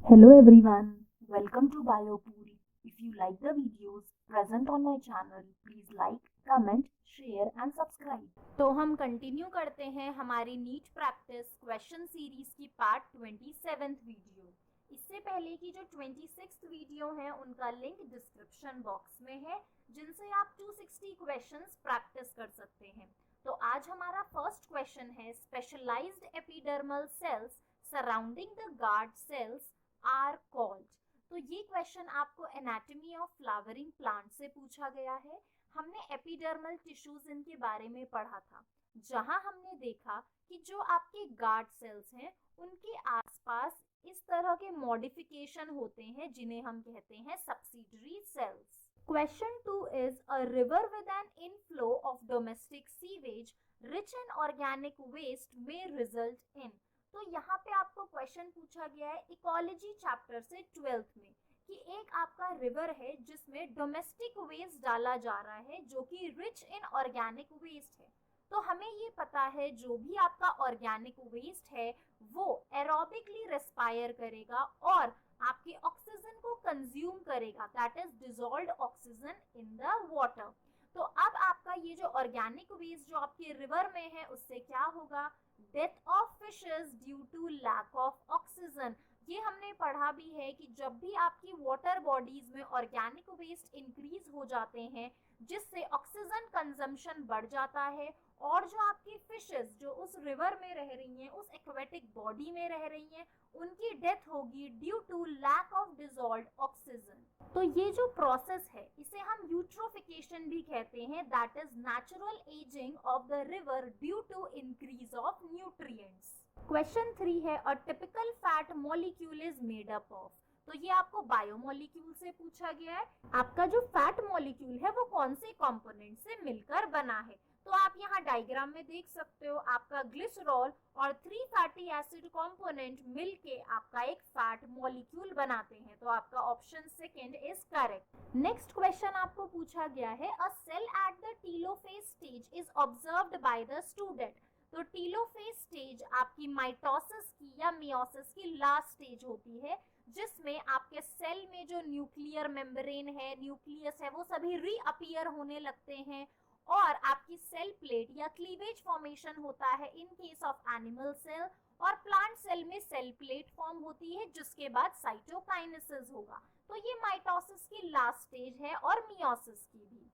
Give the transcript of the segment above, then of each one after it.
Hello everyone, welcome to BioPuri. If you like the videos present on my channel, please like, comment, share and subscribe. तो हम continue करते हैं हमारी NEET practice question series की part 27th video. इससे पहले की जो 26th वीडियो है उनका लिंक डिस्क्रिप्शन बॉक्स में है, जिनसे आप 260 क्वेश्चंस प्रैक्टिस कर सकते हैं। तो आज हमारा फर्स्ट क्वेश्चन है, specialised epidermal cells surrounding the guard cells are called. तो ये क्वेश्चन आपको एनाटॉमी ऑफ फ्लावरिंग प्लांट से पूछा गया है। हमने एपिडर्मल टिश्यूज इनके बारे में पढ़ा था, जहां हमने देखा कि जो आपके गार्ड सेल्स हैं उनके आसपास इस तरह के मॉडिफिकेशन होते हैं जिन्हें हम कहते हैं subsidiary cells. Question 2 is a river with an inflow of domestic sewage rich in organic waste may result in। तो यहाँ पे आपको क्वेश्चन पूछा गया है इकोलॉजी चैप्टर से 12th में कि एक आपका रिवर है जिसमें डोमेस्टिक वेस्ट डाला जा रहा है जो कि रिच इन ऑर्गेनिक वेस्ट है। तो हमें ये पता है जो भी आपका ऑर्गेनिक वेस्ट है वो एरोबिकली रेस्पायर करेगा और आपके ऑक्सीजन को कंज्यूम करेगा, that is dissolved oxygen in the water. तो अब आपका ये जो ऑर्गेनिक वेस्ट जो आपके रिवर में है उससे क्या होगा, death of fishes due to lack of oxygen. ये हमने पढ़ा भी है कि जब भी आपकी वाटर बॉडीज में ऑर्गेनिक वेस्ट इंक्रीज हो जाते हैं जिससे ऑक्सीजन कंजम्पशन बढ़ जाता है और जो आपकी फिशेस जो उस रिवर में रह रही हैं, उस एक्वेटिक बॉडी में रह रही हैं, उनकी डेथ होगी due to lack of dissolved oxygen. तो ये जो प्रोसेस है इसे हम यूट्रोफिकेशन भी कहते हैं, that is natural ageing of the river due to increase of nutrients. Question 3 है, a typical fat molecule is made up of. तो ये आपको बायोमोलिक्यूल से पूछा गया है। आपका जो फैट मॉलिक्यूल है वो कौन से कंपोनेंट से मिलकर बना है। तो आप यहाँ डायग्राम में देख सकते हो, आपका ग्लिसरॉल और 3 फैटी एसिड कंपोनेंट मिलके आपका एक फैट मॉलिक्यूल बनाते हैं। तो आपका option second is correct. Next question आपको पूछा गया है, a cell at the telophase stage is observed by the student. तो टीलोफेज स्टेज आपकी माइटोसिस की या मियोसिस की लास्ट स्टेज होती है, जिसमें आपके सेल में जो न्यूक्लियर मेम्ब्रेन है, न्यूक्लियस है, वो सभी रीअपियर होने लगते हैं और आपकी सेल प्लेट या क्लीवेज फॉर्मेशन होता है in case of animal cell, और प्लांट सेल में सेल प्लेट फॉर्म होती है जिसके बाद साइटोकाइनेसिस होगा। तो ये माइटोसिस की लास्ट स्टेज है और मियोसिस की भी।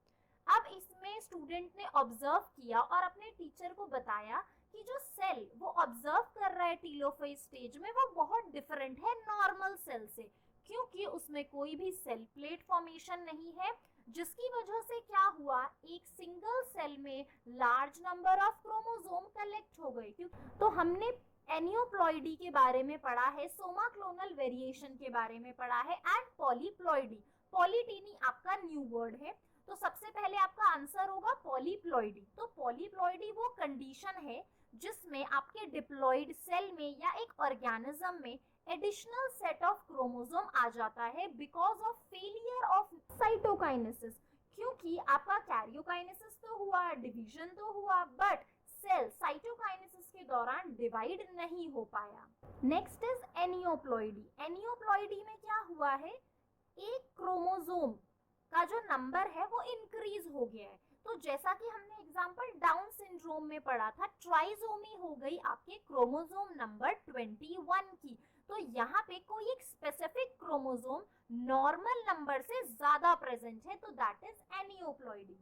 अब इसमें स्टूडेंट ने ऑब्जर्व किया और अपने टीचर को बताया कि जो सेल वो ऑब्जर्व कर रहा है टीलोफेज स्टेज में वो बहुत डिफरेंट है नॉर्मल सेल से, क्योंकि उसमें कोई भी सेल प्लेट फॉर्मेशन नहीं है, जिसकी वजह से क्या हुआ, एक सिंगल सेल में large number of chromosome collect हो गए। तो हमने एनियोप्लॉइडी के बारे में पढ़ा है, सोमा क्लोनल वेरिएशन के बारे में पढ़ा है एंड पॉलीप्लॉइडी। पॉलीटीनी आपका न्यू वर्ड है, तो सबसे पहले आपका आंसर होगा पॉलीप्लॉइडी। तो पॉलीप्लॉइडी वो कंडीशन है जिसमें आपके डिप्लॉइड सेल में या एक ऑर्गेनिज्म में एडिशनल सेट ऑफ क्रोमोसोम आ जाता है because of failure of cytokinesis. क्योंकि आपका कैरियोकाइनेसिस तो हुआ, डिवीजन तो हुआ, बट सेल साइटोकाइनेसिस के दौरान डिवाइड नहीं हो पाया। Next is एनियोप्लॉइडी। एनियोप्लॉइडी में क्या हुआ है, एक क्रोमोसोम का जो नंबर है वो इंक्रीज हो गया है। तो जैसा कि हमने एग्जांपल डाउन सिंड्रोम में पढ़ा था, ट्राइसोमी हो गई आपके क्रोमोसोम नंबर 21 की। तो यहाँ पे कोई एक स्पेसिफिक क्रोमोसोम नॉर्मल नंबर से ज्यादा प्रेजेंट है, तो दैट इज एनियोप्लॉइडी।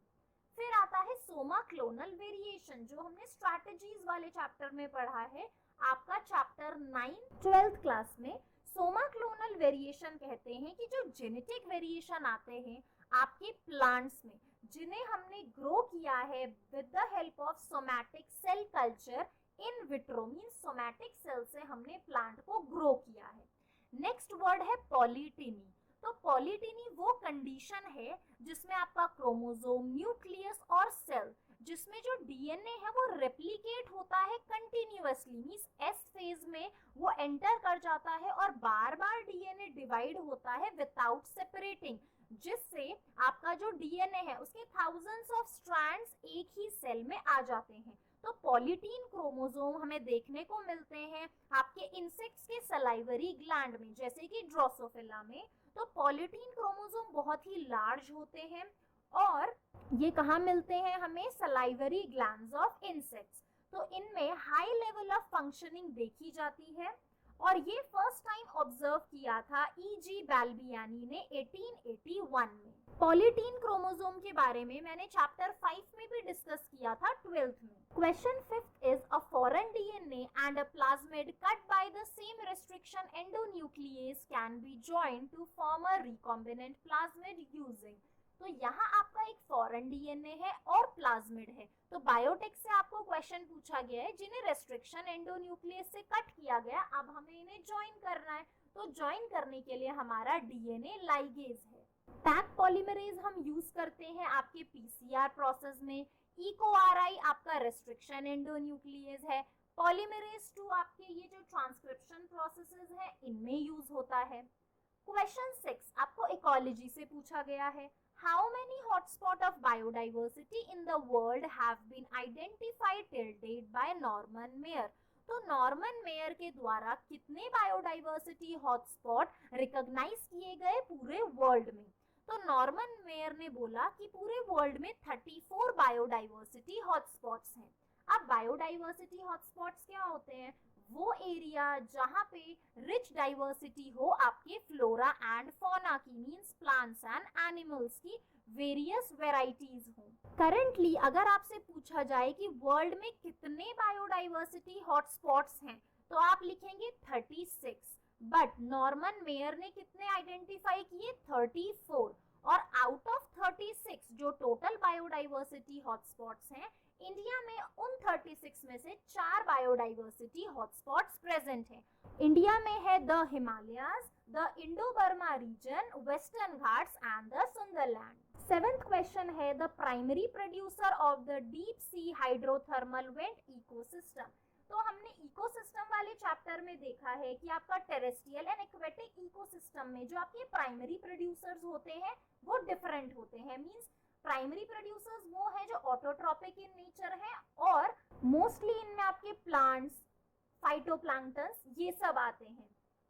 फिर आता है सोमा क्लोनल वेरिएशन, जो हमने स्ट्रैटेजीज वाले चैप्टर में पढ़ा है, आपका चैप्टर 9 12th क्लास में। सोमा क्लोनल वेरिएशन कहते हैं कि जो जेनेटिक वेरिएशन आते हैं आपके प्लांट्स में, जिन्हें हमने ग्रो किया है with the help of somatic cell culture in vitro, means somatic cell से हमने प्लांट को ग्रो किया है। नेक्स्ट वर्ड है पॉलीटिनी। तो पॉलीटिनी वो कंडीशन है जिसमें आपका क्रोमोसोम, न्यूक्लियस और सेल, जिसमें जो डीएनए है वो रेप्लिकेट होता है कंटिन्यूअसली, मींस एस फेज में वो एंटर कर जाता है और बार बार डीएनए डिवाइड होता है विदाउट सेपरेटिंग, जिससे आपका जो डीएनए है उसके थाउजेंड्स ऑफ स्ट्रैंड्स एक ही सेल में आ जाते हैं। तो पॉलीटीन क्रोमोसोम हमें देखने को मिलते हैं आपके इंसेक्ट्स के सलाइवरी ग्लैंड में, जैसे कि ड्रोसोफिला में। तो पॉलीटीन क्रोमोसोम बहुत ही लार्ज होते हैं और ये कहाँ मिलते हैं हमें? Salivary glands of insects. तो इनमें हाई लेवल ऑफ फंक्शनिंग देखी जाती है और ये फर्स्ट टाइम ऑब्जर्व किया था E.G. बाल्बियानी ने 1881 में। पॉलीटीन क्रोमोसोम के बारे में मैंने चैप्टर 5 में भी डिस्कस किया था 12th में। Question 5th is a foreign DNA and a plasmid cut by the same restriction endonuclease can be joined to form a recombinant plasmid using. तो यहाँ आपका एक फॉरेन डीएनए है और प्लाज्मिड है। तो बायोटेक से आपको क्वेश्चन पूछा गया है जिन्हें रेस्ट्रिक्शन एंडोन्यूक्लियस से कट किया गया, अब हमें इन्हें ज्वाइन करना है। तो ज्वाइन करने के लिए हमारा डीएनए लाइगेज है। टैग पॉलीमरेज हम यूज करते हैं आपके पीसीआर प्रोसेस में। EcoRI आपका रेस्ट्रिक्शन एंडोन्यूक्लियस है। पॉलीमरेज 2 आपके ये जो ट्रांसक्रिप्शन प्रोसेसेस है इनमें यूज होता है। क्वेश्चन 6 आपको इकोलॉजी से पूछा गया है। How many hotspot of biodiversity in the world have been identified till date by Norman Mayer? तो नॉर्मन मेयर के द्वारा कितने बायोडाइवर्सिटी हॉटस्पॉट रिकॉग्नाइज किए गए पूरे वर्ल्ड में? तो नॉर्मन मेयर ने बोला कि पूरे वर्ल्ड में 34 बायोडाइवर्सिटी हॉटस्पॉट्स हैं। अब बायोडाइवर्सिटी हॉटस्पॉट्स क्या होते हैं? वो एरिया जहाँ पे रिच डाइवर्सिटी हो आपके फ्लोरा एंड फौना की, मींस प्लांट्स एंड एनिमल्स की वेरियस वेराइटीज हो। करंटली अगर आपसे पूछा जाए कि वर्ल्ड में कितने बायोडाइवर्सिटी हॉटस्पॉट्स हैं तो आप लिखेंगे 36, बट नॉर्मन मेयर ने कितने आइडेंटिफाई किए? 34। और आउट ऑफ 36 जो टोटल बायोडाइवर्सिटी हॉटस्पॉट्स हैं, इंडिया में उन 36 में से 4 बायोडाइवर्सिटी हॉटस्पॉट्स प्रेजेंट हैं। इंडिया में है the Himalayas, the Indo Burma region, Western Ghats and the Sundaland. 7th question है the primary producer of the deep sea hydrothermal vent ecosystem. तो हमने इकोसिस्टम वाले चैप्टर में देखा है कि आपका टेरेस्ट्रियल एंड एक्वेटिक इकोसिस्टम में जो आपके प्राइमरी प्रोड्यूसर्स होते हैं वो डिफरेंट होते हैं। मींस प्राइमरी प्रोड्यूसर्स वो हैं जो ऑटोट्रॉपिक इन नेचर हैं और मोस्टली इनमें आपके प्लांट्स, फाइटोप्लैंक्टन्स ये सब आते हैं।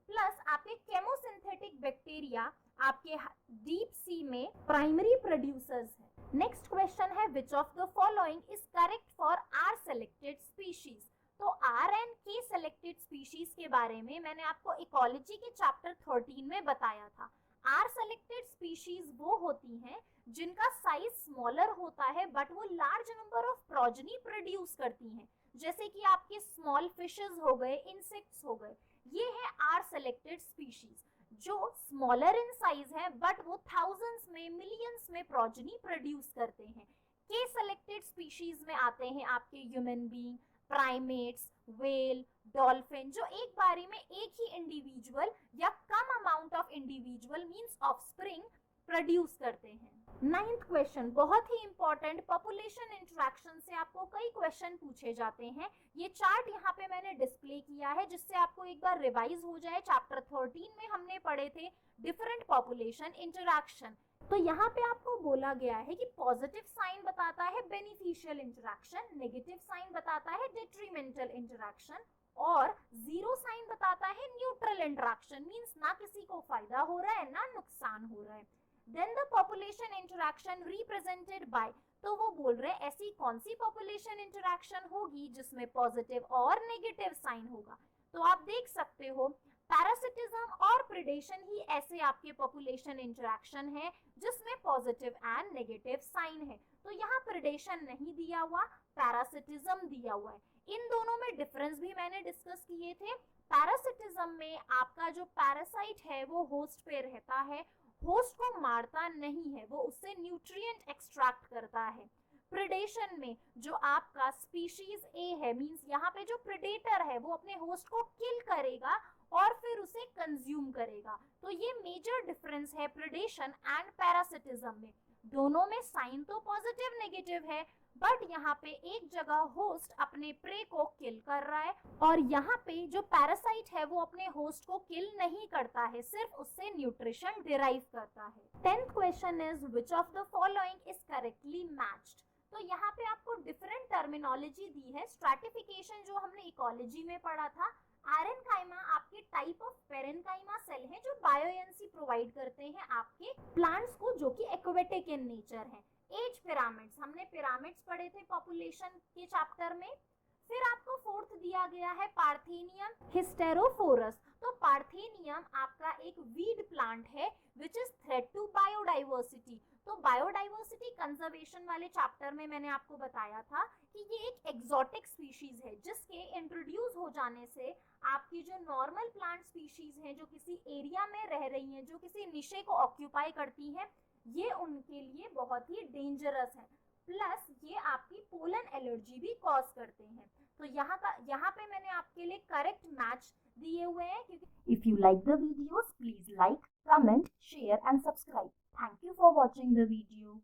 प्लस आपके केमोसिंथेटिक बैक्टीरिया आपके डीप सी में प्राइमरी प्रोड्यूसर्स हैं। नेक्स्ट क्वेश्चन है which of the following is correct for r selected species. तो r and K selected species के बारे में मैंने आपको इकोलॉजी के चैप्टर 13 में बताया था। आर सेलेक्टेड स्पीशीज वो होती हैं जिनका साइज स्मॉलर होता है बट वो large number of progeny produce करती हैं, जैसे कि आपके स्मॉल फिशेस हो गए, इंसेक्ट्स हो गए। ये है आर सेलेक्टेड स्पीशीज जो स्मॉलर इन साइज है बट वो थाउजेंड्स में, मिलियंस में प्रोजेनी प्रोड्यूस करते हैं। के सेलेक्टेड स्पीशीज में आते हैं आपके human being, primates, whale, dolphin जो एक बारी में एक ही इंडिविजुअल या कम amount of individual means offspring produce करते हैं। 9th क्वेश्चन बहुत ही इंपॉर्टेंट, पॉपुलेशन इंटरेक्शन से आपको कई क्वेश्चन पूछे जाते हैं। ये चार्ट यहाँ पे मैंने डिस्प्ले किया है जिससे आपको एक बार रिवाइज हो जाए। चैप्टर 13 में हमने पढ़े थे डिफरेंट पॉपुलेशन इंटरेक्शन। तो यहाँ पे आपको बोला गया है कि पॉजिटिव साइन बताता है बेनिफिशियल इंटरेक्शन, नेगेटिव साइन बताता है डिट्रीमेंटल इंटरेक्शन और जीरो साइन बताता है न्यूट्रल इंटरेक्शन, मींस ना किसी को फायदा हो रहा है ना नुकसान हो रहा है। Then the population interaction represented by, तो वो बोल रहे हैं ऐसी कौन सी पॉपुलेशन इंटरेक्शन होगी जिसमें पॉजिटिव और नेगेटिव साइन होगा। तो आप देख सकते हो पैरासिटिज्म और प्रेडेशन ही ऐसे आपके पॉपुलेशन इंटरेक्शन है जिसमें पॉजिटिव एंड नेगेटिव साइन है। तो यहाँ प्रेडेशन नहीं दिया हुआ, पैरासिटिज्म दिया हुआ है। इन दोनों में डिफरेंस भी मैंने डिस्कस किए थे। पैरासिटिज्म में आपका जो पैरासाइट है वो होस्ट पे रहता है, होस्ट को मारता नहीं है, वो उससे न्यूट्रिएंट एक्सट्रैक्ट करता है। प्रेडेशन में जो आपका स्पीशीज ए है, मींस यहाँ पे जो प्रेडेटर है वो अपने होस्ट को किल करेगा और फिर उसे कंज्यूम करेगा। तो ये मेजर डिफरेंस है प्रेडेशन एंड पैरासिटिज्म में। दोनों में साइन तो पॉजिटिव नेगेटिव है बट यहाँ पे एक जगह होस्ट अपने प्रे को किल कर रहा है और यहाँ पे जो पैरासाइट है वो अपने होस्ट को किल नहीं करता है, सिर्फ उससे न्यूट्रिशन डिराइव करता है। 10th question is which of the following is correctly matched. तो यहाँ पे आपको डिफरेंट टर्मिनोलॉजी दी है। स्ट्रैटिफिकेशन जो हमने इकोलॉजी में पढ़ा था, आरेनकाइमा आपके टाइप ऑफ पेरेनकाइमा सेल हैं जो बायोएनसी प्रोवाइड करते हैं आपके प्लांट्स को, जो कि एक्वेटिक इन नेचर हैं। एज पिरामिड्स, हमने पिरामिड्स पढ़े थे पॉपुलेशन के चैप्टर में। फिर आपको फोर्थ दिया गया है पार्थेनियम हिस्टेरोफोरस। तो पार्थेनियम आपका एक वीड प्लांट है which is threat to biodiversity. तो बायोडाइवर्सिटी कंजर्वेशन वाले चैप्टर में मैंने आपको बताया था कि ये एक एक्सोटिक स्पीशीज है जिसके इंट्रोड्यूस हो जाने से आपकी जो नॉर्मल प्लांट स्पीशीज हैं जो किसी एरिया में रह रही हैं, जो किसी निशे को ऑक्यूपाई करती हैं, ये उनके लिए बहुत ही डेंजरस है। प्लस ये आपकी पोलन एलर्जी भी कॉज करते हैं। तो यहाँ पे मैंने आपके लिए करेक्ट मैच दिए हुए हैं क्योंकि If you like the videos, please like, comment, share and subscribe. Thank you for watching the video.